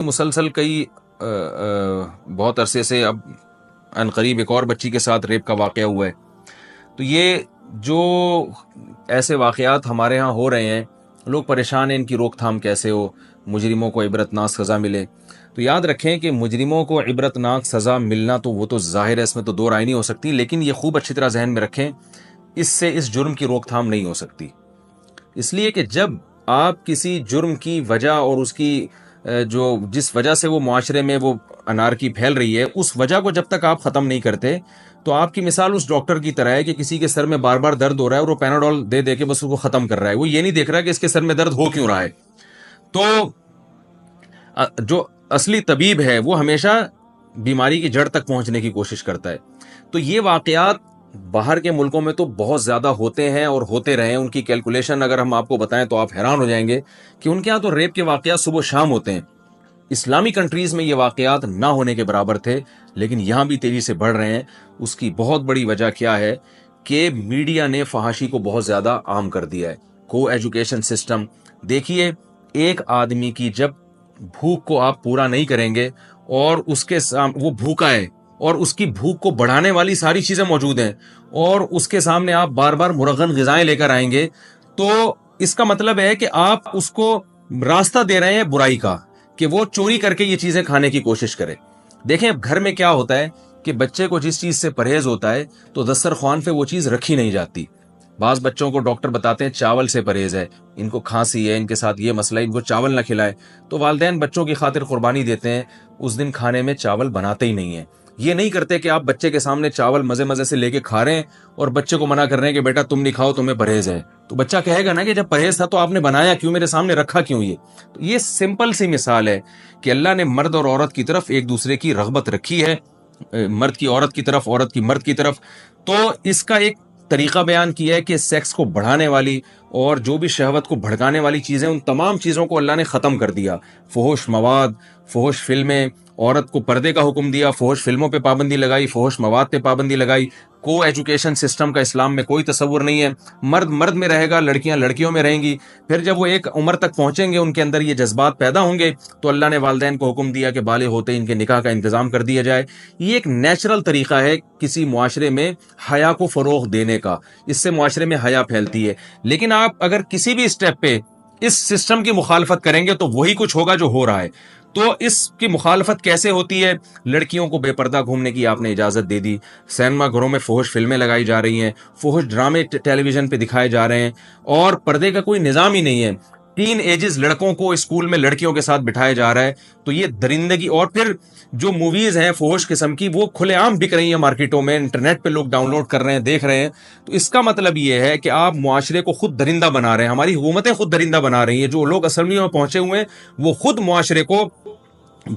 مسلسل کئی بہت عرصے سے اب عنقریب ایک اور بچی کے ساتھ ریپ کا واقعہ ہوا ہے. تو یہ جو ایسے واقعات ہمارے ہاں ہو رہے ہیں، لوگ پریشان ہیں ان کی روک تھام کیسے ہو، مجرموں کو عبرتناک سزا ملے. تو یاد رکھیں کہ مجرموں کو عبرتناک سزا ملنا تو وہ تو ظاہر ہے، اس میں تو دو رائے نہیں ہو سکتی، لیکن یہ خوب اچھی طرح ذہن میں رکھیں اس سے اس جرم کی روک تھام نہیں ہو سکتی. اس لیے کہ جب آپ کسی جرم کی وجہ اور اس کی جس وجہ سے وہ معاشرے میں وہ انارکی پھیل رہی ہے، اس وجہ کو جب تک آپ ختم نہیں کرتے تو آپ کی مثال اس ڈاکٹر کی طرح ہے کہ کسی کے سر میں بار بار درد ہو رہا ہے اور وہ پیناڈول دے دے کے بس اس کو ختم کر رہا ہے. وہ یہ نہیں دیکھ رہا کہ اس کے سر میں درد ہو کیوں رہا ہے. تو جو اصلی طبیب ہے وہ ہمیشہ بیماری کی جڑ تک پہنچنے کی کوشش کرتا ہے. تو یہ واقعات باہر کے ملکوں میں تو بہت زیادہ ہوتے ہیں اور ہوتے رہے ہیں. ان کی کیلکولیشن اگر ہم آپ کو بتائیں تو آپ حیران ہو جائیں گے کہ ان کے ہاں تو ریپ کے واقعات صبح و شام ہوتے ہیں. اسلامی کنٹریز میں یہ واقعات نہ ہونے کے برابر تھے، لیکن یہاں بھی تیزی سے بڑھ رہے ہیں. اس کی بہت بڑی وجہ کیا ہے کہ میڈیا نے فحاشی کو بہت زیادہ عام کر دیا ہے. کو ایجوکیشن سسٹم دیکھیے، ایک آدمی کی جب بھوک کو آپ پورا نہیں کریں گے اور اس کے وہ بھوکا ہے اور اس کی بھوک کو بڑھانے والی ساری چیزیں موجود ہیں اور اس کے سامنے آپ بار بار مرغن غذائیں لے کر آئیں گے، تو اس کا مطلب ہے کہ آپ اس کو راستہ دے رہے ہیں برائی کا کہ وہ چوری کر کے یہ چیزیں کھانے کی کوشش کرے. دیکھیں اب گھر میں کیا ہوتا ہے کہ بچے کو جس چیز سے پرہیز ہوتا ہے تو دسترخوان پہ وہ چیز رکھی نہیں جاتی. بعض بچوں کو ڈاکٹر بتاتے ہیں چاول سے پرہیز ہے، ان کو کھانسی ہے، ان کے ساتھ یہ مسئلہ ہے، ان کو چاول نہ کھلائے. تو والدین بچوں کی خاطر قربانی دیتے ہیں، اس دن کھانے میں چاول بناتے ہی نہیں ہیں. یہ نہیں کرتے کہ آپ بچے کے سامنے چاول مزے مزے سے لے کے کھا رہے ہیں اور بچے کو منع کر رہے ہیں کہ بیٹا تم نہیں کھاؤ، تمہیں پرہیز ہے. تو بچہ کہے گا نا کہ جب پرہیز تھا تو آپ نے بنایا کیوں، میرے سامنے رکھا کیوں. تو یہ سمپل سی مثال ہے کہ اللہ نے مرد اور عورت کی طرف ایک دوسرے کی رغبت رکھی ہے، مرد کی عورت کی طرف، عورت کی مرد کی طرف. تو اس کا ایک طریقہ بیان کیا ہے کہ سیکس کو بڑھانے والی اور جو بھی شہوت کو بھڑکانے والی چیزیں، ان تمام چیزوں کو اللہ نے ختم کر دیا. فحش مواد، فحش فلمیں، عورت کو پردے کا حکم دیا، فحش فلموں پہ پابندی لگائی، فحش مواد پہ پابندی لگائی. کو ایجوکیشن سسٹم کا اسلام میں کوئی تصور نہیں ہے. مرد مرد میں رہے گا، لڑکیاں لڑکیوں میں رہیں گی. پھر جب وہ ایک عمر تک پہنچیں گے، ان کے اندر یہ جذبات پیدا ہوں گے، تو اللہ نے والدین کو حکم دیا کہ بالغ ہوتے ان کے نکاح کا انتظام کر دیا جائے. یہ ایک نیچرل طریقہ ہے کسی معاشرے میں حیا کو فروغ دینے کا، اس سے معاشرے میں حیا پھیلتی ہے. لیکن آپ اگر کسی بھی اسٹیپ پہ اس سسٹم کی مخالفت کریں گے تو وہی کچھ ہوگا جو ہو رہا ہے. تو اس کی مخالفت کیسے ہوتی ہے؟ لڑکیوں کو بے پردہ گھومنے کی آپ نے اجازت دے دی، سینما گھروں میں فحش فلمیں لگائی جا رہی ہیں، فحش ڈرامے ٹیلی ویژن پہ دکھائے جا رہے ہیں اور پردے کا کوئی نظام ہی نہیں ہے. ٹین ایجز لڑکوں کو اسکول میں لڑکیوں کے ساتھ بٹھایا جا رہا ہے. تو یہ درندگی. اور پھر جو موویز ہیں فحش قسم کی وہ کھلے عام بک رہی ہیں مارکیٹوں میں، انٹرنیٹ پہ لوگ ڈاؤن لوڈ کر رہے ہیں، دیکھ رہے ہیں. تو اس کا مطلب یہ ہے کہ آپ معاشرے کو خود درندہ بنا رہے ہیں، ہماری حکومتیں خود درندہ بنا رہی ہیں. جو لوگ اسمبلیوں میں پہنچے ہوئے ہیں وہ خود معاشرے کو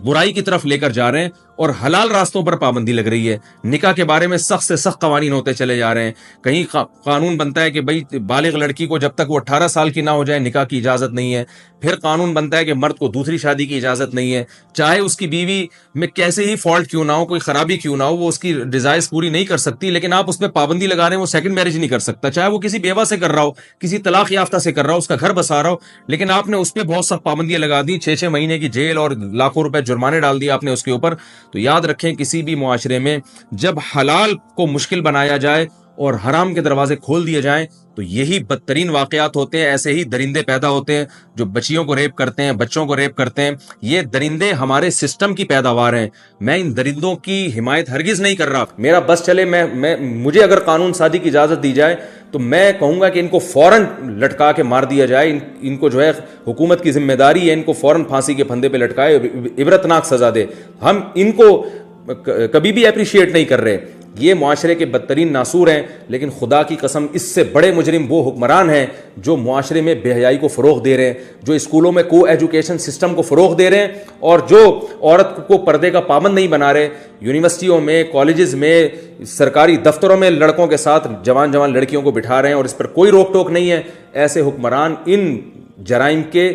برائی کی طرف لے کر جا رہے ہیں اور حلال راستوں پر پابندی لگ رہی ہے. نکاح کے بارے میں سخت سے سخت قوانین ہوتے چلے جا رہے ہیں. کہیں قانون بنتا ہے کہ بھئی بالغ لڑکی کو جب تک وہ 18 سال کی نہ ہو جائے نکاح کی اجازت نہیں ہے. پھر قانون بنتا ہے کہ مرد کو دوسری شادی کی اجازت نہیں ہے، چاہے اس کی بیوی میں کیسے ہی فالٹ کیوں نہ ہو، کوئی خرابی کیوں نہ ہو، وہ اس کی ڈیزائرز پوری نہیں کر سکتی، لیکن آپ اس پہ پابندی لگا رہے ہیں وہ سیکنڈ میرج نہیں کر سکتا. چاہے وہ کسی بیوہ سے کر رہا ہو، کسی طلاق یافتہ سے کر رہا ہو، اس کا گھر بسا رہا ہو، لیکن آپ نے اس پہ بہت سخت پابندیاں لگا دی، 6 مہینے کی جیل اور لاکھوں روپے جرمانے ڈال دیا آپ نے اس کے اوپر. تو یاد رکھیں کسی بھی معاشرے میں جب حلال کو مشکل بنایا جائے اور حرام کے دروازے کھول دیے جائیں تو یہی بدترین واقعات ہوتے ہیں. ایسے ہی درندے پیدا ہوتے ہیں جو بچیوں کو ریپ کرتے ہیں، بچوں کو ریپ کرتے ہیں. یہ درندے ہمارے سسٹم کی پیداوار ہیں. میں ان درندوں کی حمایت ہرگز نہیں کر رہا. میرا بس چلے، مجھے اگر قانون سازی کی اجازت دی جائے تو میں کہوں گا کہ ان کو فوراً لٹکا کے مار دیا جائے. ان کو جو ہے حکومت کی ذمہ داری ہے، ان کو فوراً پھانسی کے پھندے پہ لٹکائے، عبرتناک سزا دے. ہم ان کو کبھی بھی اپریشیٹ نہیں کر رہے. یہ معاشرے کے بدترین ناسور ہیں، لیکن خدا کی قسم اس سے بڑے مجرم وہ حکمران ہیں جو معاشرے میں بے حیائی کو فروغ دے رہے ہیں، جو اسکولوں میں کو ایجوکیشن سسٹم کو فروغ دے رہے ہیں اور جو عورت کو پردے کا پابند نہیں بنا رہے. یونیورسٹیوں میں، کالجز میں، سرکاری دفتروں میں لڑکوں کے ساتھ جوان لڑکیوں کو بٹھا رہے ہیں اور اس پر کوئی روک ٹوک نہیں ہے. ایسے حکمران ان جرائم کے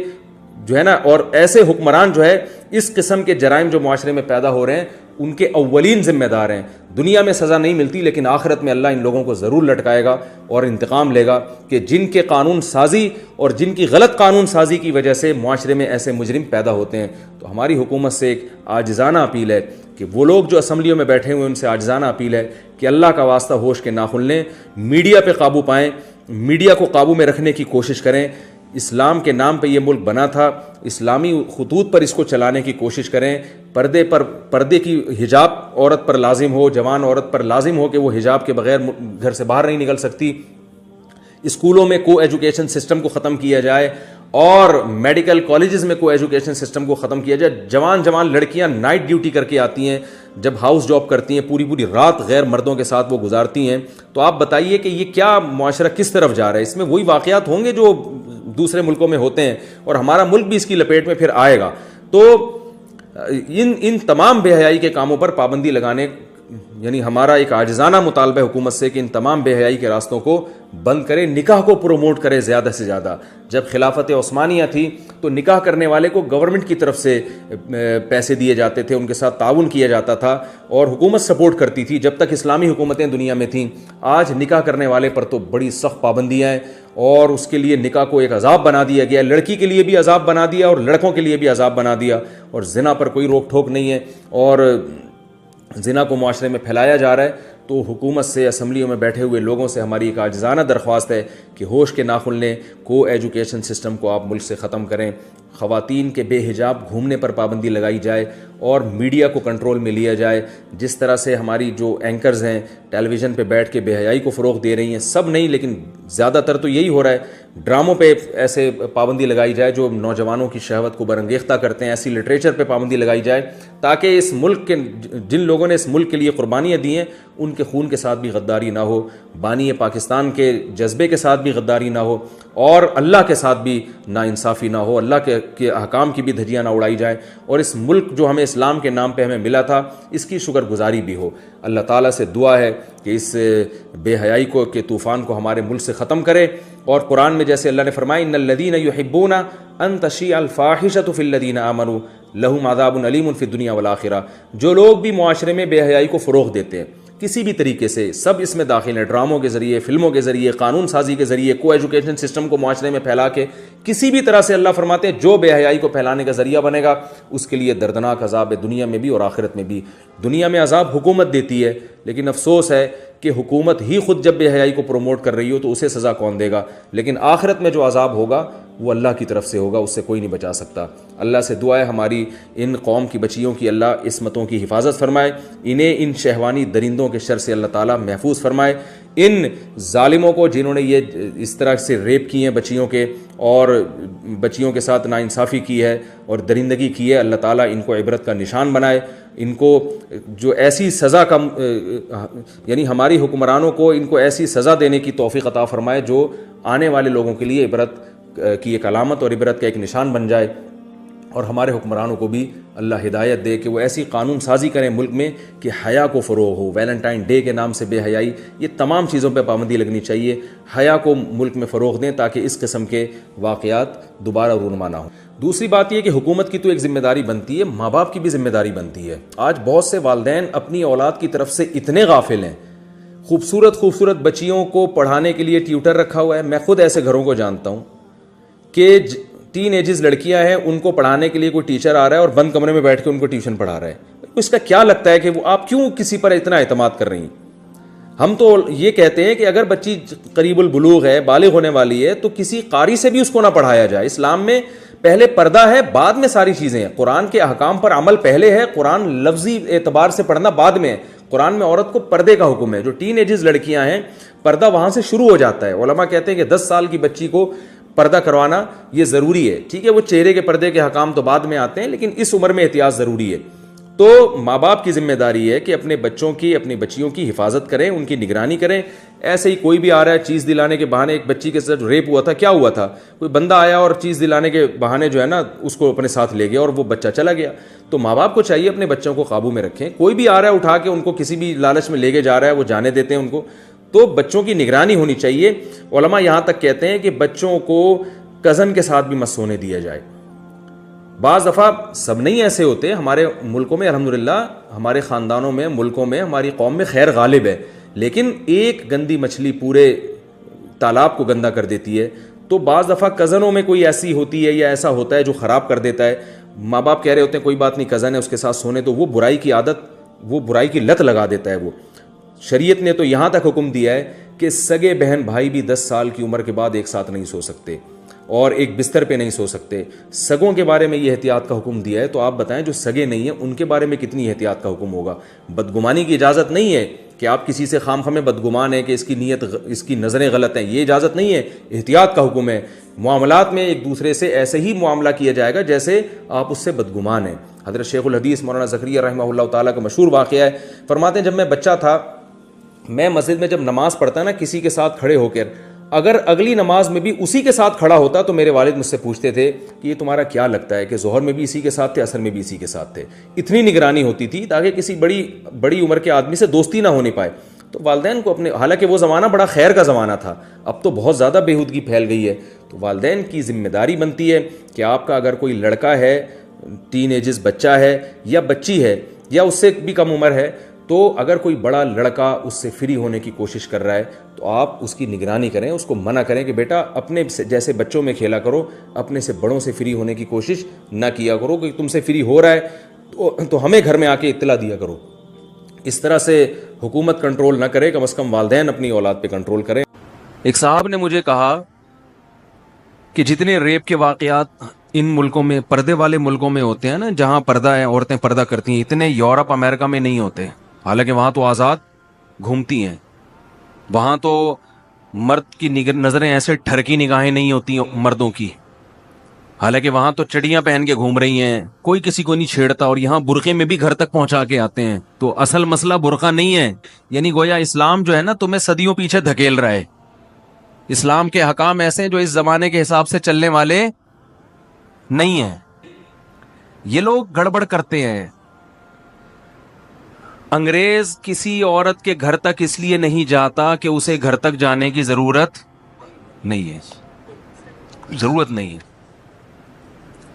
جو ہے نا، اور ایسے حکمران جو ہے اس قسم کے جرائم جو معاشرے میں پیدا ہو رہے ہیں ان کے اولین ذمہ دار ہیں. دنیا میں سزا نہیں ملتی لیکن آخرت میں اللہ ان لوگوں کو ضرور لٹکائے گا اور انتقام لے گا کہ جن کے قانون سازی اور جن کی غلط قانون سازی کی وجہ سے معاشرے میں ایسے مجرم پیدا ہوتے ہیں. تو ہماری حکومت سے ایک عاجزانہ اپیل ہے کہ وہ لوگ جو اسمبلیوں میں بیٹھے ہوئے ان سے عاجزانہ اپیل ہے کہ اللہ کا واسطہ ہوش کے ناخن لیں, میڈیا پہ قابو پائیں, میڈیا کو قابو میں رکھنے کی کوشش کریں. اسلام کے نام پہ یہ ملک بنا تھا, اسلامی خطوط پر اس کو چلانے کی کوشش کریں. پردے کی حجاب عورت پر لازم ہو, جوان عورت پر لازم ہو کہ وہ حجاب کے بغیر گھر سے باہر نہیں نکل سکتی. اسکولوں میں کو ایجوکیشن سسٹم کو ختم کیا جائے اور میڈیکل کالجز میں کو ایجوکیشن سسٹم کو ختم کیا جائے. جوان لڑکیاں نائٹ ڈیوٹی کر کے آتی ہیں, جب ہاؤس جاب کرتی ہیں پوری رات غیر مردوں کے ساتھ وہ گزارتی ہیں. تو آپ بتائیے کہ یہ کیا معاشرہ کس طرف جا رہا ہے؟ اس میں وہی واقعات ہوں گے جو دوسرے ملکوں میں ہوتے ہیں اور ہمارا ملک بھی اس کی لپیٹ میں پھر آئے گا. تو ان تمام بے حیائی کے کاموں پر پابندی لگانے, یعنی ہمارا ایک عاجزانہ مطالبہ حکومت سے کہ ان تمام بے حیائی کے راستوں کو بند کرے, نکاح کو پروموٹ کرے زیادہ سے زیادہ. جب خلافت عثمانیہ تھی تو نکاح کرنے والے کو گورنمنٹ کی طرف سے پیسے دیے جاتے تھے, ان کے ساتھ تعاون کیا جاتا تھا اور حکومت سپورٹ کرتی تھی جب تک اسلامی حکومتیں دنیا میں تھیں. آج نکاح کرنے والے پر تو بڑی سخت پابندیاں ہیں اور اس کے لیے نکاح کو ایک عذاب بنا دیا گیا. لڑکی کے لیے بھی عذاب بنا دیا اور لڑکوں کے لیے بھی عذاب بنا دیا, اور زنا پر کوئی روک ٹھوک نہیں ہے اور زنا کو معاشرے میں پھیلایا جا رہا ہے. تو حکومت سے, اسمبلیوں میں بیٹھے ہوئے لوگوں سے ہماری ایک عاجزانہ درخواست ہے کہ ہوش کے ناخن لیں, کو ایجوکیشن سسٹم کو آپ ملک سے ختم کریں. خواتین کے بے حجاب گھومنے پر پابندی لگائی جائے اور میڈیا کو کنٹرول میں لیا جائے. جس طرح سے ہماری جو اینکرز ہیں ٹیلی ویژن پہ بیٹھ کے بے حیائی کو فروغ دے رہی ہیں, سب نہیں لیکن زیادہ تر تو یہی ہو رہا ہے, ڈراموں پہ ایسے پابندی لگائی جائے جو نوجوانوں کی شہوت کو برانگیختہ کرتے ہیں. ایسی لٹریچر پہ پابندی لگائی جائے تاکہ اس ملک کے جن لوگوں نے اس ملک کے لیے قربانیاں دی ہیں ان کے خون کے ساتھ بھی غداری نہ ہو, بانی پاکستان کے جذبے کے ساتھ بھی غداری نہ ہو اور اللہ کے ساتھ بھی ناانصافی نہ ہو, اللہ کے احکام کی بھی دھجیاں نہ اڑائی جائیں, اور اس ملک جو ہمیں اسلام کے نام پہ ہمیں ملا تھا اس کی شکر گزاری بھی ہو. اللہ تعالیٰ سے دعا ہے کہ اس بے حیائی کو کے طوفان کو ہمارے ملک سے ختم کرے. اور قرآن میں جیسے اللہ نے فرمایا ان الذین یحبون ان تشیع الفاحشۃ فی الذین آمنوا لہم عذاب علیم فی الدنیا والآخرہ. جو لوگ بھی معاشرے میں بے حیائی کو فروغ دیتے ہیں کسی بھی طریقے سے, سب اس میں داخل ہیں, ڈراموں کے ذریعے, فلموں کے ذریعے, قانون سازی کے ذریعے, کو ایجوکیشن سسٹم کو معاشرے میں پھیلا کے کسی بھی طرح سے, اللہ فرماتے ہیں جو بے حیائی کو پھیلانے کا ذریعہ بنے گا اس کے لیے دردناک عذاب ہے دنیا میں بھی اور آخرت میں بھی. دنیا میں عذاب حکومت دیتی ہے لیکن افسوس ہے کہ حکومت ہی خود جب بے حیائی کو پروموٹ کر رہی ہو تو اسے سزا کون دے گا, لیکن آخرت میں جو عذاب ہوگا وہ اللہ کی طرف سے ہوگا, اس سے کوئی نہیں بچا سکتا. اللہ سے دعا ہے ہماری ان قوم کی بچیوں کی اللہ عصمتوں کی حفاظت فرمائے, انہیں ان شہوانی درندوں کے شر سے اللہ تعالیٰ محفوظ فرمائے. ان ظالموں کو جنہوں نے یہ اس طرح سے ریپ کی ہیں بچیوں کے اور بچیوں کے ساتھ ناانصافی کی ہے اور درندگی کی ہے, اللہ تعالیٰ ان کو عبرت کا نشان بنائے. ان کو جو ایسی سزا کا یعنی ہماری حکمرانوں کو ان کو ایسی سزا دینے کی توفیق عطا فرمائے جو آنے والے لوگوں کے لیے عبرت کی ایک علامت اور عبرت کا ایک نشان بن جائے. اور ہمارے حکمرانوں کو بھی اللہ ہدایت دے کہ وہ ایسی قانون سازی کریں ملک میں کہ حیا کو فروغ ہو. ویلنٹائن ڈے کے نام سے بے حیائی, یہ تمام چیزوں پہ پابندی لگنی چاہیے. حیا کو ملک میں فروغ دیں تاکہ اس قسم کے واقعات دوبارہ رونما نہ ہوں. دوسری بات یہ کہ حکومت کی تو ایک ذمہ داری بنتی ہے, ماں باپ کی بھی ذمہ داری بنتی ہے. آج بہت سے والدین اپنی اولاد کی طرف سے اتنے غافل ہیں. خوبصورت بچیوں کو پڑھانے کے لیے ٹیوٹر رکھا ہوا ہے. میں خود ایسے گھروں کو جانتا ہوں کہ ٹین ایجز لڑکیاں ہیں, ان کو پڑھانے کے لیے کوئی ٹیچر آ رہا ہے اور بند کمرے میں بیٹھ کے ان کو ٹیوشن پڑھا رہا ہے. اس کا کیا لگتا ہے کہ وہ آپ کیوں کسی پر اتنا اعتماد کر رہی ہیں؟ ہم تو یہ کہتے ہیں کہ اگر بچی قریب البلوغ ہے, بالغ ہونے والی ہے, تو کسی قاری سے بھی اس کو نہ پڑھایا جائے. اسلام میں پہلے پردہ ہے, بعد میں ساری چیزیں ہیں. قرآن کے احکام پر عمل پہلے ہے, قرآن لفظی اعتبار سے پڑھنا بعد میں ہے. قرآن میں عورت کو پردے کا حکم ہے. جو ٹین ایجز لڑکیاں ہیں پردہ وہاں سے شروع ہو جاتا ہے. علماء کہتے ہیں کہ 10 سال کی بچی کو پردہ کروانا یہ ضروری ہے. ٹھیک ہے, وہ چہرے کے پردے کے حکام تو بعد میں آتے ہیں, لیکن اس عمر میں احتیاط ضروری ہے. تو ماں باپ کی ذمہ داری ہے کہ اپنے بچوں کی, اپنی بچیوں کی حفاظت کریں, ان کی نگرانی کریں. ایسے ہی کوئی بھی آ رہا ہے چیز دلانے کے بہانے, ایک بچی کے ساتھ ریپ ہوا تھا, کیا ہوا تھا, کوئی بندہ آیا اور چیز دلانے کے بہانے جو ہے نا اس کو اپنے ساتھ لے گیا اور وہ بچہ چلا گیا. تو ماں باپ کو چاہیے اپنے بچوں کو قابو میں رکھیں. کوئی بھی آ رہا ہے اٹھا کے ان کو کسی بھی لالچ میں لے کے جا رہا ہے, وہ جانے دیتے ہیں ان کو. تو بچوں کی نگرانی ہونی چاہیے. علماء یہاں تک کہتے ہیں کہ بچوں کو کزن کے ساتھ بھی مت سونے دیا جائے. بعض دفعہ سب نہیں ایسے ہوتے، ہمارے ملکوں میں الحمدللہ، ہمارے خاندانوں میں، ملکوں میں، ہماری قوم میں خیر غالب ہے، لیکن ایک گندی مچھلی پورے تالاب کو گندا کر دیتی ہے. تو بعض دفعہ کزنوں میں کوئی ایسی ہوتی ہے یا ایسا ہوتا ہے جو خراب کر دیتا ہے. ماں باپ کہہ رہے ہوتے ہیں کوئی بات نہیں کزن ہے اس کے ساتھ سونے، تو وہ برائی کی عادت، وہ برائی کی لت لگا دیتا ہے. وہ شریعت نے تو یہاں تک حکم دیا ہے کہ سگے بہن بھائی بھی 10 سال کی عمر کے بعد ایک ساتھ نہیں سو سکتے اور ایک بستر پہ نہیں سو سکتے. سگوں کے بارے میں یہ احتیاط کا حکم دیا ہے، تو آپ بتائیں جو سگے نہیں ہیں ان کے بارے میں کتنی احتیاط کا حکم ہوگا. بدگمانی کی اجازت نہیں ہے کہ آپ کسی سے خام خامے بدگمان ہیں کہ اس کی نیت، اس کی نظریں غلط ہیں، یہ اجازت نہیں ہے. احتیاط کا حکم ہے. معاملات میں ایک دوسرے سے ایسے ہی معاملہ کیا جائے گا جیسے آپ اس سے بدگمان ہیں. حضرت شیخ الحدیث مولانا زکریا رحمہ اللہ تعالیٰ کا مشہور واقعہ ہے، فرماتے ہیں جب میں بچہ تھا، میں مسجد میں جب نماز پڑھتا نا کسی کے ساتھ کھڑے ہو کر، اگر اگلی نماز میں بھی اسی کے ساتھ کھڑا ہوتا تو میرے والد مجھ سے پوچھتے تھے کہ یہ تمہارا کیا لگتا ہے کہ ظہر میں بھی اسی کے ساتھ تھے، عصر میں بھی اسی کے ساتھ تھے. اتنی نگرانی ہوتی تھی تاکہ کسی بڑی عمر کے آدمی سے دوستی نہ ہونی پائے. تو والدین کو اپنے، حالانکہ وہ زمانہ بڑا خیر کا زمانہ تھا، اب تو بہت زیادہ بےہودگی پھیل گئی ہے، تو والدین کی ذمہ داری بنتی ہے کہ آپ کا اگر کوئی لڑکا ہے، ٹین ایجز بچہ ہے یا بچی ہے یا اس سے بھی کم عمر ہے، تو اگر کوئی بڑا لڑکا اس سے فری ہونے کی کوشش کر رہا ہے تو آپ اس کی نگرانی کریں، اس کو منع کریں کہ بیٹا اپنے جیسے بچوں میں کھیلا کرو، اپنے سے بڑوں سے فری ہونے کی کوشش نہ کیا کرو، کہ تم سے فری ہو رہا ہے تو ہمیں گھر میں آ کے اطلاع دیا کرو. اس طرح سے حکومت کنٹرول نہ کرے، کم از کم والدین اپنی اولاد پہ کنٹرول کریں. ایک صاحب نے مجھے کہا کہ جتنے ریپ کے واقعات ان ملکوں میں، پردے والے ملکوں میں ہوتے ہیں نا، جہاں پردہ ہے، عورتیں پردہ کرتی ہیں، اتنے یورپ امریکہ میں نہیں ہوتے. حالانکہ وہاں تو آزاد گھومتی ہیں، وہاں تو مرد کی نظریں ایسے ٹھرکی نگاہیں نہیں ہوتی مردوں کی، حالانکہ وہاں تو چڑیاں پہن کے گھوم رہی ہیں، کوئی کسی کو نہیں چھیڑتا، اور یہاں برقعے میں بھی گھر تک پہنچا کے آتے ہیں. تو اصل مسئلہ برقع نہیں ہے، یعنی گویا اسلام جو ہے نا تمہیں صدیوں پیچھے دھکیل رہا ہے. اسلام کے حکام ایسے ہیں جو اس زمانے کے حساب سے چلنے والے نہیں ہیں. یہ لوگ گڑبڑ کرتے ہیں. انگریز کسی عورت کے گھر تک اس لیے نہیں جاتا کہ اسے گھر تک جانے کی ضرورت نہیں ہے، ضرورت نہیں ہے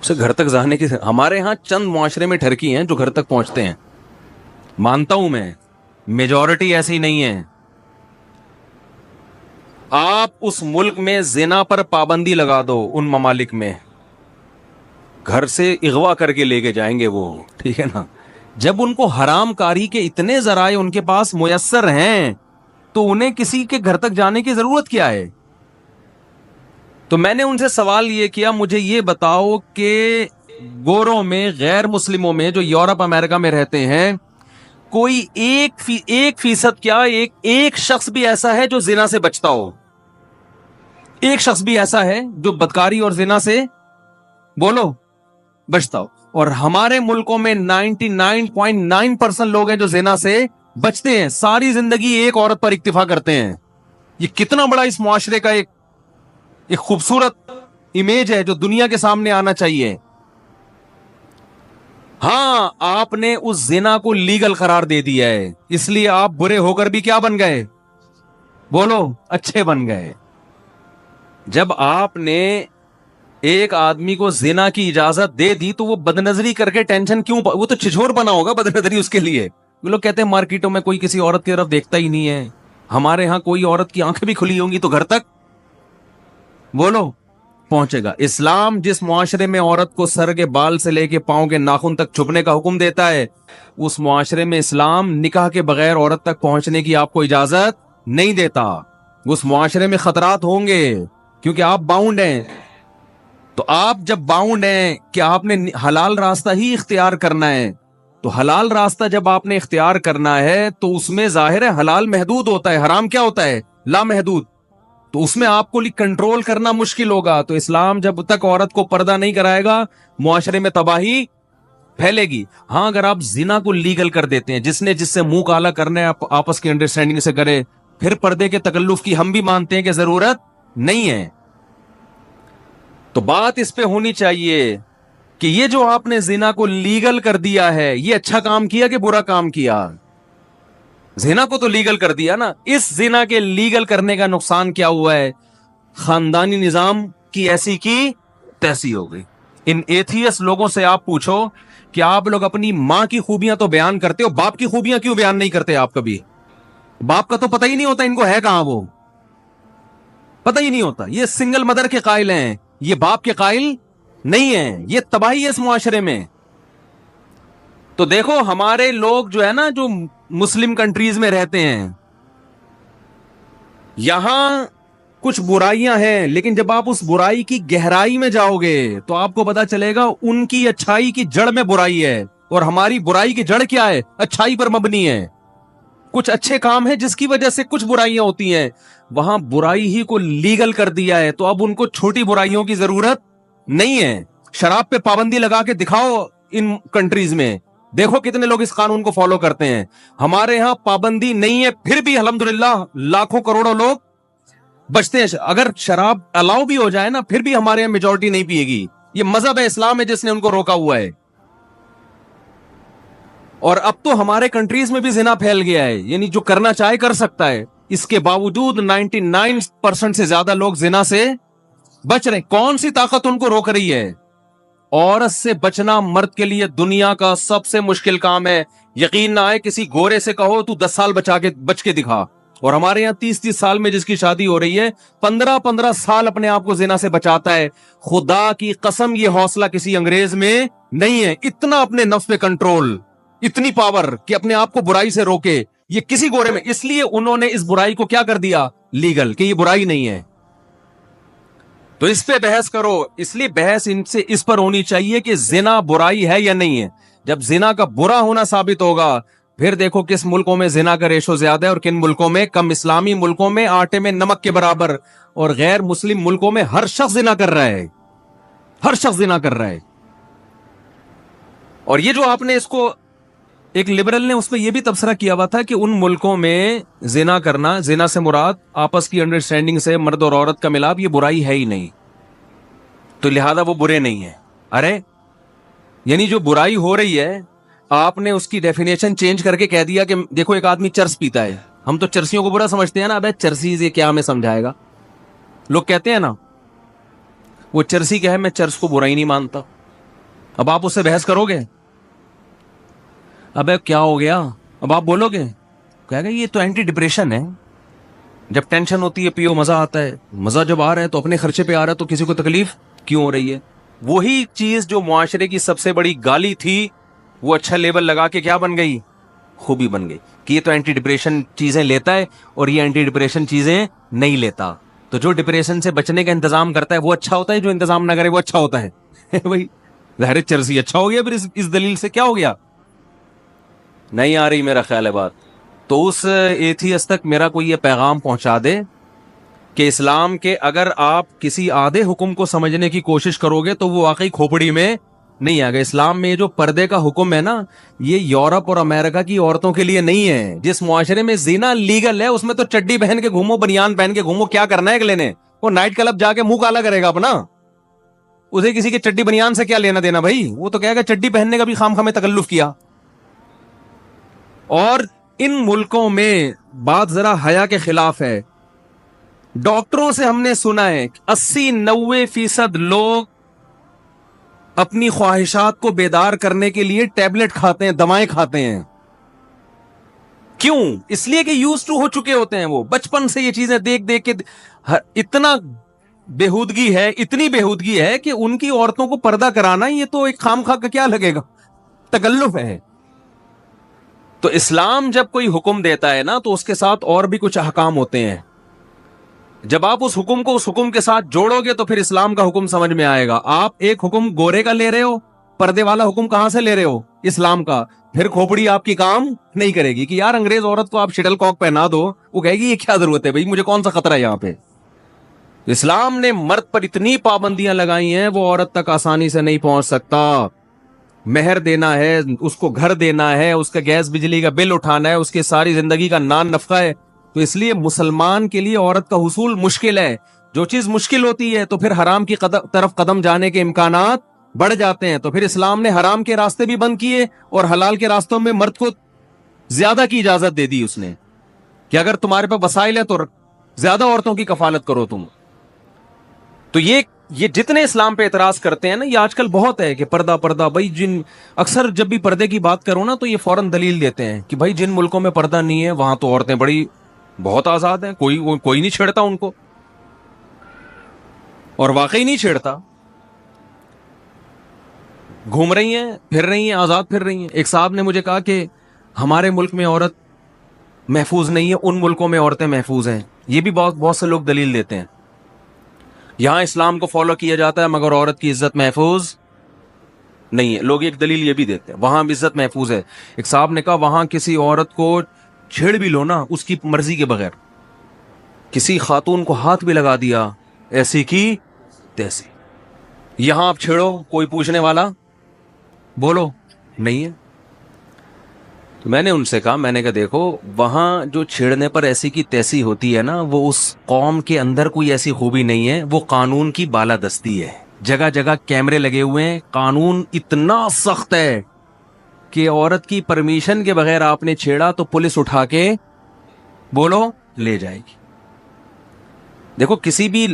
اسے گھر تک جانے کی. ہمارے ہاں چند معاشرے میں ٹھرکی ہیں جو گھر تک پہنچتے ہیں، مانتا ہوں میں، میجورٹی ایسی نہیں ہے. آپ اس ملک میں زنا پر پابندی لگا دو، ان ممالک میں گھر سے اغوا کر کے لے کے جائیں گے وہ، ٹھیک ہے نا. جب ان کو حرام کاری کے اتنے ذرائع ان کے پاس میسر ہیں تو انہیں کسی کے گھر تک جانے کی ضرورت کیا ہے؟ تو میں نے ان سے سوال یہ کیا، مجھے یہ بتاؤ کہ گوروں میں، غیر مسلموں میں جو یورپ امریکہ میں رہتے ہیں، کوئی ایک فیصد کیا، ایک شخص بھی ایسا ہے جو زنا سے بچتا ہو؟ ایک شخص بھی ایسا ہے جو بدکاری اور زنا سے بولو بچتا ہو؟ اور ہمارے ملکوں میں 99.9% لوگ ہیں جو زنا سے بچتے ہیں، ساری زندگی ایک عورت پر اکتفا کرتے ہیں. یہ کتنا بڑا اس معاشرے کا ایک خوبصورت امیج ہے جو دنیا کے سامنے آنا چاہیے. ہاں، آپ نے اس زنا کو لیگل قرار دے دیا ہے، اس لیے آپ برے ہو کر بھی کیا بن گئے؟ بولو، اچھے بن گئے. جب آپ نے ایک آدمی کو زنا کی اجازت دے دی تو وہ بدنظری کر کے ٹینشن کیوں وہ تو چھچور بنا ہوگا بدنظری اس کے لیے. وہ لوگ کہتے ہیں مارکیٹوں میں کوئی کسی عورت کی طرف دیکھتا ہی نہیں ہے، ہمارے ہاں کوئی عورت کی آنکھیں بھی کھلی ہوں گی تو گھر تک بولو پہنچے گا. اسلام جس معاشرے میں عورت کو سر کے بال سے لے کے پاؤں کے ناخن تک چھپنے کا حکم دیتا ہے، اس معاشرے میں اسلام نکاح کے بغیر عورت تک پہنچنے کی آپ کو اجازت نہیں دیتا. اس معاشرے میں خطرات ہوں گے کیونکہ آپ باؤنڈ ہیں. تو آپ جب باؤنڈ ہیں کہ آپ نے حلال راستہ ہی اختیار کرنا ہے، تو حلال راستہ جب آپ نے اختیار کرنا ہے تو اس میں ظاہر ہے حلال محدود ہوتا ہے، حرام کیا ہوتا ہے؟ لامحدود. تو اس میں آپ کو کنٹرول کرنا مشکل ہوگا. تو اسلام جب تک عورت کو پردہ نہیں کرائے گا، معاشرے میں تباہی پھیلے گی. ہاں، اگر آپ زنا کو لیگل کر دیتے ہیں، جس نے جس سے منہ کالا کرنا ہے آپس کی انڈرسٹینڈنگ سے کرے، پھر پردے کے تکلف کی ہم بھی مانتے ہیں کہ ضرورت نہیں ہے. تو بات اس پہ ہونی چاہیے کہ یہ جو آپ نے زنا کو لیگل کر دیا ہے، یہ اچھا کام کیا کہ برا کام کیا؟ زنا کو تو لیگل کر دیا نا. اس زنا کے لیگل کرنے کا نقصان کیا ہوا ہے؟ خاندانی نظام کی ایسی کی تیسی ہو گئی. ان ایتھیس لوگوں سے آپ پوچھو کہ آپ لوگ اپنی ماں کی خوبیاں تو بیان کرتے ہو، باپ کی خوبیاں کیوں بیان نہیں کرتے آپ کبھی؟ باپ کا تو پتہ ہی نہیں ہوتا ان کو ہے کہاں، وہ پتہ ہی نہیں ہوتا. یہ سنگل مدر کے قائل ہیں، یہ باپ کے قائل نہیں ہیں. یہ تباہی ہے اس معاشرے میں. تو دیکھو ہمارے لوگ جو ہے نا، جو مسلم کنٹریز میں رہتے ہیں، یہاں کچھ برائیاں ہیں، لیکن جب آپ اس برائی کی گہرائی میں جاؤ گے تو آپ کو پتا چلے گا ان کی اچھائی کی جڑ میں برائی ہے، اور ہماری برائی کی جڑ کیا ہے؟ اچھائی پر مبنی ہے. کچھ اچھے کام ہیں جس کی وجہ سے کچھ برائیاں ہوتی ہیں، وہاں برائی ہی کو لیگل کر دیا ہے، تو اب ان کو چھوٹی برائیوں کی ضرورت نہیں ہے. شراب پہ پابندی لگا کے دکھاؤ ان کنٹریز میں، دیکھو کتنے لوگ اس قانون کو فالو کرتے ہیں. ہمارے ہاں پابندی نہیں ہے، پھر بھی الحمدللہ لاکھوں کروڑوں لوگ بچتے ہیں. اگر شراب الاؤ بھی ہو جائے نا، پھر بھی ہمارے یہاں میجورٹی نہیں پیے گی. یہ مذہب اسلام ہے جس نے ان کو روکا ہوا ہے. اور اب تو ہمارے کنٹریز میں بھی زنا پھیل گیا ہے، یعنی جو کرنا چاہے کر سکتا ہے. اس کے باوجود 99% سے زیادہ لوگ زنا سے بچ رہے. کون سی طاقت ان کو روک رہی ہے؟ عورت سے بچنا مرد کے لیے دنیا کا سب سے مشکل کام ہے. یقین نہ آئے کسی گورے سے کہو تو 10 سال بچ کے دکھا، اور ہمارے یہاں 30 سال میں جس کی شادی ہو رہی ہے 15 سال اپنے آپ کو زنا سے بچاتا ہے. خدا کی قسم یہ حوصلہ کسی انگریز میں نہیں ہے. اتنا اپنے نفس پہ کنٹرول، اتنی پاور کہ اپنے آپ کو برائی سے روکے، یہ کسی گورے میں. اس لیے انہوں نے اس برائی کو کیا کر دیا؟ لیگل، کہ یہ برائی نہیں ہے. تو اس پہ بحث کرو. اس لیے بحث ان سے اس پر ہونی چاہیے کہ زنا برائی ہے یا نہیں ہے. جب زنا کا برا ہونا ثابت ہوگا، پھر دیکھو کس ملکوں میں زنا کا ریشو زیادہ ہے اور کن ملکوں میں کم. اسلامی ملکوں میں آٹے میں نمک کے برابر، اور غیر مسلم ملکوں میں ہر شخص زنا کر رہا ہے، ہر شخص زنا کر رہا ہے. اور یہ جو آپ نے اس کو، ایک لبرل نے اس پہ یہ بھی تبصرہ کیا ہوا تھا کہ ان ملکوں میں زنا کرنا، زنا سے مراد آپس کی انڈرسٹینڈنگ سے مرد اور عورت کا ملاپ، یہ برائی ہے ہی نہیں، تو لہذا وہ برے نہیں ہیں. ارے یعنی جو برائی ہو رہی ہے، آپ نے اس کی ڈیفینیشن چینج کر کے کہہ دیا کہ دیکھو ایک آدمی چرس پیتا ہے. ہم تو چرسیوں کو برا سمجھتے ہیں نا، ابے چرسی یہ کیا ہمیں سمجھائے گا. لوگ کہتے ہیں نا وہ چرسی کیا ہے، میں چرس کو برا ہی نہیں مانتا. اب آپ اس سے بحث کرو گے، ابے کیا ہو گیا، اب آپ بولو گے، کہے گا یہ تو اینٹی ڈپریشن ہے، جب ٹینشن ہوتی ہے پیو مزہ آتا ہے. مزہ جب آ رہا ہے تو اپنے خرچے پہ آ رہا ہے، تو کسی کو تکلیف کیوں ہو رہی ہے؟ وہی چیز جو معاشرے کی سب سے بڑی گالی تھی، وہ اچھا لیبل لگا کے کیا بن گئی؟ خوبی بن گئی کہ یہ تو اینٹی ڈپریشن چیزیں لیتا ہے اور یہ اینٹی ڈپریشن چیزیں نہیں لیتا. تو جو ڈپریشن سے بچنے کا انتظام کرتا ہے وہ اچھا ہوتا ہے، جو انتظام نہ کرے وہ اچھا ہوتا ہے. بھائی ظاہر چرسی اچھا ہو گیا، پھر اس دلیل سے کیا ہو گیا؟ نہیں آ رہی میرا خیال ہے بات. تو اس ایتھیس تک میرا کوئی یہ پیغام پہنچا دے کہ اسلام کے اگر آپ کسی آدھے حکم کو سمجھنے کی کوشش کرو گے تو وہ واقعی کھوپڑی میں نہیں آ گئے. اسلام میں جو پردے کا حکم ہے نا، یہ یورپ اور امریکہ کی عورتوں کے لیے نہیں ہے. جس معاشرے میں زنا لیگل ہے اس میں تو چڈی پہن کے گھومو، بنیان پہن کے گھومو، کیا کرنا ہے اگلے نے؟ وہ نائٹ کلب جا کے منہ کالا کرے گا اپنا، اسے کسی کے چڈی بنیان سے کیا لینا دینا بھائی. وہ تو کہے گا چڈی پہننے کا بھی خام خامے تکلف کیا. اور ان ملکوں میں بات ذرا حیا کے خلاف ہے. ڈاکٹروں سے ہم نے سنا ہے 80-90% لوگ اپنی خواہشات کو بیدار کرنے کے لیے ٹیبلٹ کھاتے ہیں، دوائیں کھاتے ہیں. کیوں؟ اس لیے کہ یوز ٹو ہو چکے ہوتے ہیں، وہ بچپن سے یہ چیزیں دیکھ دیکھ کے اتنا بےہودگی ہے، اتنی بےہودگی ہے کہ ان کی عورتوں کو پردہ کرانا یہ تو ایک خام خواہ کا کیا لگے گا، تکلف ہے. تو اسلام جب کوئی حکم دیتا ہے نا تو اس کے ساتھ اور بھی کچھ احکام ہوتے ہیں. جب آپ اس حکم کو اس حکم کے ساتھ جوڑو گے تو پھر اسلام کا حکم سمجھ میں آئے گا. آپ ایک حکم گورے کا لے رہے ہو، پردے والا حکم کہاں سے لے رہے ہو؟ اسلام کا. پھر کھوپڑی آپ کی کام نہیں کرے گی کہ یار انگریز عورت کو آپ شٹل کاک پہنا دو، وہ کہے گی یہ کیا ضرورت ہے بھائی، مجھے کون سا خطرہ ہے یہاں پہ. اسلام نے مرد پر اتنی پابندیاں لگائی ہیں وہ عورت تک آسانی سے نہیں پہنچ سکتا. مہر دینا ہے، اس کو گھر دینا ہے، اس کا گیس بجلی کا بل اٹھانا ہے، اس کے ساری زندگی کا نان نفقہ ہے. تو اس لیے مسلمان کے لیے عورت کا حصول مشکل ہے. جو چیز مشکل ہوتی ہے تو پھر حرام کی طرف قدم جانے کے امکانات بڑھ جاتے ہیں. تو پھر اسلام نے حرام کے راستے بھی بند کیے اور حلال کے راستوں میں مرد کو زیادہ کی اجازت دے دی اس نے کہ اگر تمہارے پاس وسائل ہے تو زیادہ عورتوں کی کفالت کرو تم. تو یہ جتنے اسلام پہ اعتراض کرتے ہیں نا، یہ آج کل بہت ہے کہ پردہ پردہ. بھائی جن اکثر جب بھی پردے کی بات کرو نا تو یہ فوراً دلیل دیتے ہیں کہ بھائی جن ملکوں میں پردہ نہیں ہے وہاں تو عورتیں بڑی بہت آزاد ہیں، کوئی نہیں چھیڑتا ان کو. اور واقعی نہیں چھیڑتا، گھوم رہی ہیں، پھر رہی ہیں، آزاد پھر رہی ہیں. ایک صاحب نے مجھے کہا کہ ہمارے ملک میں عورت محفوظ نہیں ہے، ان ملکوں میں عورتیں محفوظ ہیں. یہ بھی بہت سے لوگ دلیل دیتے ہیں. یہاں اسلام کو فالو کیا جاتا ہے مگر عورت کی عزت محفوظ نہیں ہے. لوگ ایک دلیل یہ بھی دیتے ہیں وہاں بھی عزت محفوظ ہے. ایک صاحب نے کہا وہاں کسی عورت کو چھیڑ بھی لو نا اس کی مرضی کے بغیر، کسی خاتون کو ہاتھ بھی لگا دیا ایسی کی تیسی، یہاں آپ چھیڑو کوئی پوچھنے والا بولو نہیں ہے. تو میں نے ان سے کہا، میں نے کہا دیکھو وہاں جو چھیڑنے پر ایسی کی تیسی ہوتی ہے نا، وہ اس قوم کے اندر کوئی ایسی خوبی نہیں ہے، وہ قانون کی بالادستی ہے. جگہ جگہ کیمرے لگے ہوئے ہیں، قانون اتنا سخت ہے کہ عورت کی پرمیشن کے بغیر آپ نے چھیڑا تو پولیس اٹھا کے بولو لے جائے گی. دیکھو کسی بھی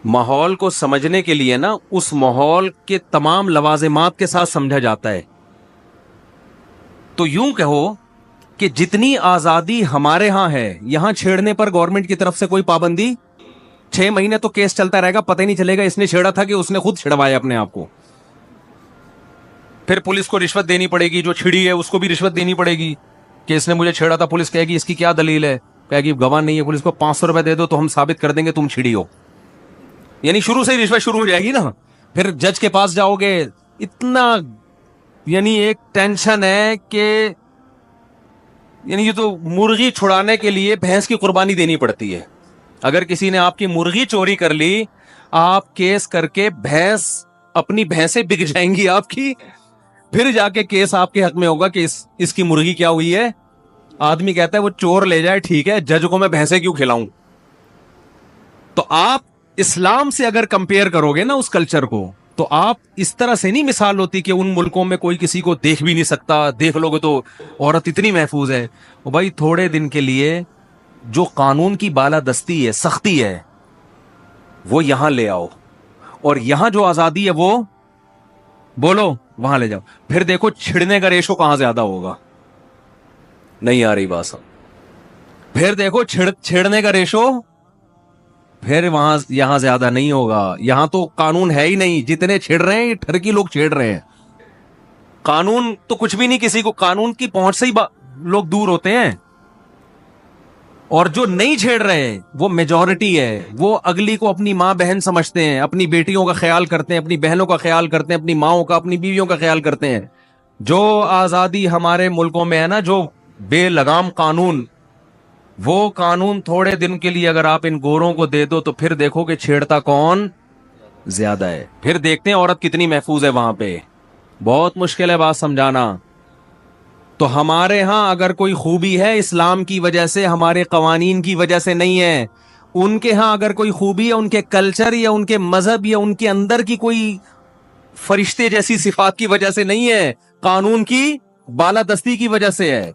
ماحول کو سمجھنے کے لیے نا اس ماحول کے تمام لوازمات کے ساتھ سمجھا جاتا ہے. تو یوں کہو کہ جتنی آزادی ہمارے ہاں ہے، یہاں چھیڑنے پر گورنمنٹ کی طرف سے کوئی پابندی 6 مہینے تو کیس چلتا رہے گا، پتہ ہی نہیں چلے گا اس نے چھیڑا تھا کہ اس نے خود چھڑوایا اپنے آپ کو. پھر پولیس کو رشوت دینی پڑے گی، جو چھڑی ہے اس کو بھی رشوت دینی پڑے گی کہ اس نے مجھے چھیڑا تھا. پولیس کہے گی اس کی کیا دلیل ہے، کہے گی گواہ نہیں ہے. پولیس کو 500 روپے دے دو تو ہم ثابت کر دیں گے تم چھڑی ہو. یعنی شروع سے ہی رشوت شروع ہو جائے گی نا. پھر جج کے پاس جاؤ گے، اتنا یعنی ایک ٹینشن ہے کہ یعنی یہ تو مرغی چھڑانے کے لیے بھینس کی قربانی دینی پڑتی ہے. اگر کسی نے آپ کی مرغی چوری کر لی، آپ کیس کر کے اپنی بھینسیں بک جائیں گی آپ کی، پھر جا کے کیس آپ کے حق میں ہوگا کہ اس کی مرغی کیا ہوئی ہے. آدمی کہتا ہے وہ چور لے جائے ٹھیک ہے، جج کو میں بھینسیں کیوں کھلاؤں. تو آپ اسلام سے اگر کمپیئر کرو گے نا اس کلچر کو، تو آپ اس طرح سے نہیں مثال ہوتی کہ ان ملکوں میں کوئی کسی کو دیکھ بھی نہیں سکتا، دیکھ لو گے تو عورت اتنی محفوظ ہے. بھائی تھوڑے دن کے لیے جو قانون کی بالادستی ہے، سختی ہے، وہ یہاں لے آؤ، اور یہاں جو آزادی ہے وہ بولو وہاں لے جاؤ. پھر دیکھو چھڑنے کا ریشو کہاں زیادہ ہوگا. نہیں آ رہی بات. پھر دیکھو چھیڑنے کا ریشو پھر یہاں زیادہ نہیں ہوگا. یہاں تو قانون ہے ہی نہیں، جتنے چھیڑ رہے ہیں یہ ٹھرکی لوگ چھیڑ رہے ہیں. قانون تو کچھ بھی نہیں، کسی کو قانون کی پہنچ سے ہی لوگ دور ہوتے ہیں. اور جو نہیں چھیڑ رہے ہیں وہ میجورٹی ہے. وہ اگلی کو اپنی ماں بہن سمجھتے ہیں، اپنی بیٹیوں کا خیال کرتے ہیں، اپنی بہنوں کا خیال کرتے ہیں، اپنی ماؤں کا، اپنی بیویوں کا خیال کرتے ہیں. جو آزادی ہمارے ملکوں میں ہے نا، جو بے لگام قانون، وہ قانون تھوڑے دن کے لیے اگر آپ ان گوروں کو دے دو تو پھر دیکھو کہ چھیڑتا کون زیادہ ہے. پھر دیکھتے ہیں عورت کتنی محفوظ ہے وہاں پہ. بہت مشکل ہے بات سمجھانا. تو ہمارے ہاں اگر کوئی خوبی ہے اسلام کی وجہ سے، ہمارے قوانین کی وجہ سے نہیں ہے. ان کے ہاں اگر کوئی خوبی ہے ان کے کلچر یا ان کے مذہب یا ان کے اندر کی کوئی فرشتے جیسی صفات کی وجہ سے نہیں ہے، قانون کی بالادستی کی وجہ سے ہے.